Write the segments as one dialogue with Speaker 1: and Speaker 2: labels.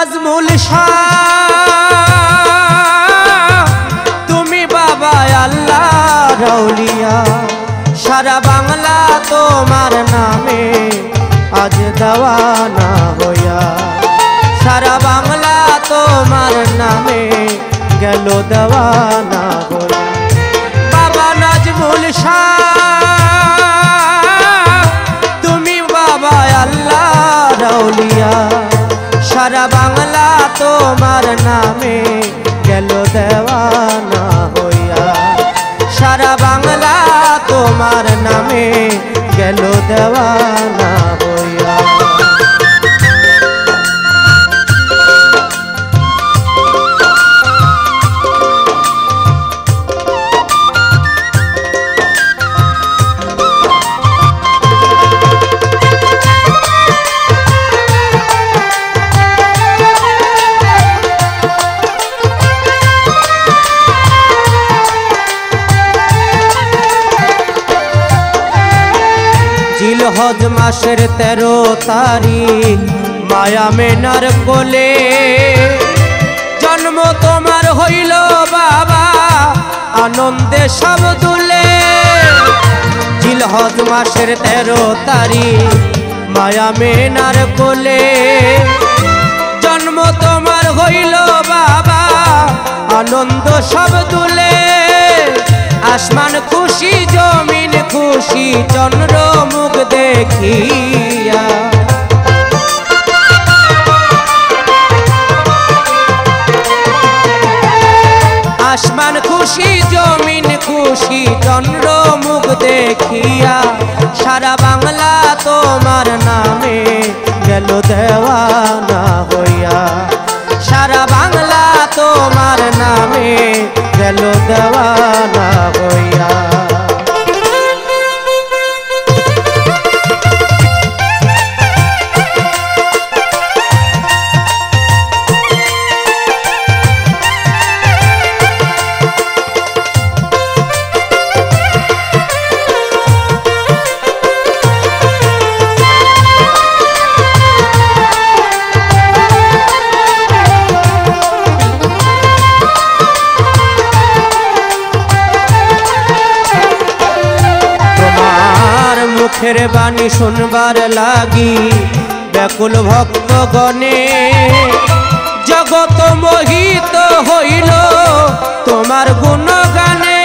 Speaker 1: নাজমুল শাহ তুমি বাবা আল্লাহর আউলিয়া, সারা বাংলা তোমার নামে আজ দেওয়ানা হইয়া, সারা বাংলা তোমার নামে গেল দেওয়ানা হইয়া। বাবা নাজমুল শাহ তুমি বাবা আল্লাহর আউলিয়া, সারা বাংলা তোমার নামে গেল দেওয়ানা হইয়া, সারা বাংলা তোমার নামে গেল দেওয়ানা হইয়া। জিলহজ মাসের 13 তারিখ মায়া মেনার কোলে জন্ম তোমার হইল বাবা, আনন্দে সব দুলে। জিলহজ মাসের 13 তারিখ মায়া মেনার কোলে জন্ম তোমার হইল বাবা, আনন্দ সব দুলে। আসমান খুশি জমিন খুশি চন্দ্র মুখ দেখিয়া, আসমান খুশি জমিন খুশি চন্দ্র মুখ দেখিয়া, সারা বাংলা তোমার নামে গেল দেওয়ানা হইয়া, সারা বাংলা তোমার নামে গেল দেওয়ানা হইয়া। মুখের বাণী শুনবার লাগি ব্যাকুল ভক্তগণে, জগৎ মোহিত হইল তোমার গুণগানে।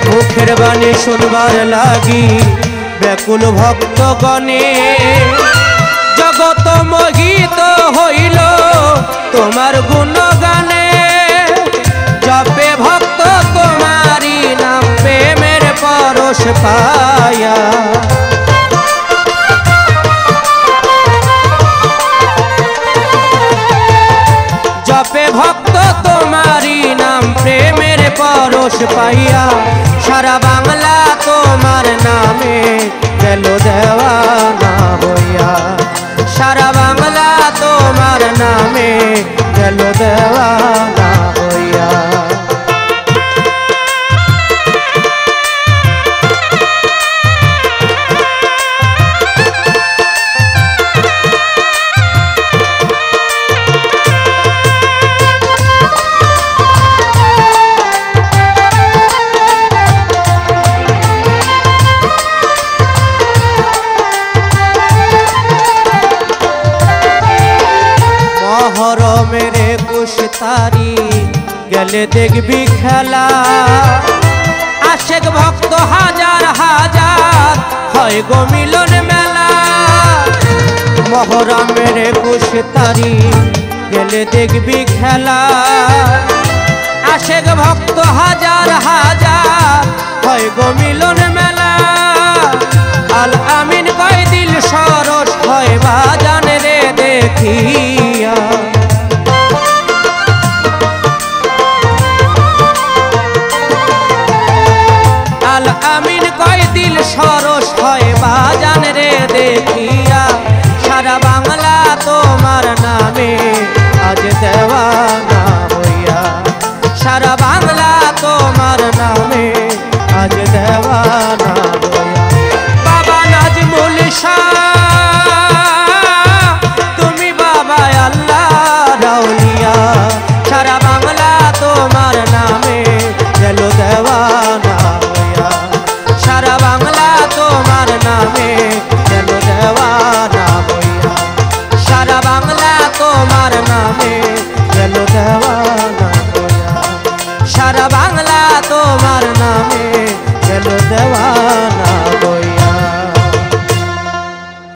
Speaker 1: মুখের বাণী শুনবার লাগি ব্যাকুল ভক্তগণে, জগৎ মোহিত হইল তোমার গুণগানে। জপে ভক্ত তোমারি নাম প্রেমের পরশ পায়া, জপে ভক্ত তোমারি নাম প্রেমের পরশ পাইয়া, সারা বাংলা তোমার নামে গেল দেওয়ানা হইয়া, সারা বাংলা তোমার নামে গেল দেওয়ানা হইয়া। মহরমের 21 তারিখ গেলে দেখবি খেলা, আশেক ভক্ত হাজার হাজার হয় গো মিলন মেলা। মহরমের 21 তারিখ গেলে দেখবি খেলা, আশেক ভক্ত হাজার হাজার হয় গো মিলন মেলা। আল আমিন কয় দিল সরস হয় বাজান রে দেখিয়া, আল আমিন কয় দিল সরস হয় বাজান রে দেখিয়া, সারা বাংলা তোমার নামে আজ দেওয়ানা হইয়া, সারা